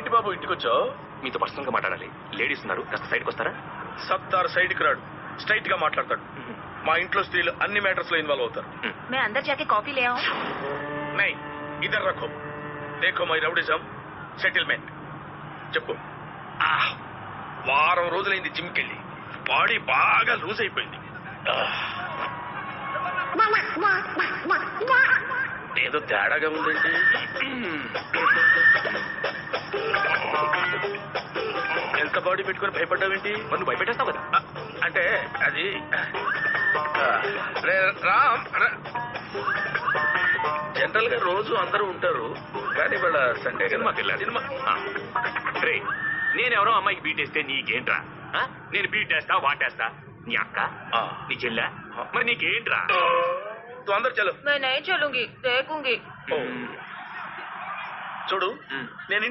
ఏంటి బాబు ఇంటికి వచ్చావు? మీతో పర్సనల్ గా మాట్లాడాలి. లేడీస్ ఉన్నారు, కాస్త సైడ్కి వస్తారా? సత్తారు సైడ్కి రాడు, స్ట్రైట్ గా మాట్లాడతాడు. మా ఇంట్లో స్త్రీలు అన్ని మ్యాటర్స్ లో ఇన్వాల్వ్ అవుతారు. मैं अंदर जाके कॉफी ले आऊं? नहीं, ఇద్దరు రఖో. దేఖో మై రౌడిజం సెటిల్మెంట్. చెప్పు. వారం రోజులైంది జిమ్కి వెళ్ళి, బాడీ బాగా లూజ్ అయిపోయింది. ఏదో తేడాగా ఉందండి. ఎంత బాడీ పెట్టుకుని భయపడ్డావేంటి? నువ్వు భయపెట్టేస్తావు కదా. అంటే అది రామ్, జనరల్ గా రోజు అందరూ ఉంటారు, కానీ వాళ్ళ సండే సినిమాకి వెళ్ళాలి. సినిమా. రే, నేనెవరో అమ్మాయికి బీటేస్తే నీకేంట్రా? నేను బీటేస్తా వాటేస్తా. నీ అక్క, నీ చెల్లె, మరి నీకేంట్రా? తొందర చలో. मैं नहीं चलूंगी, देखूंगी. చూడు, నేను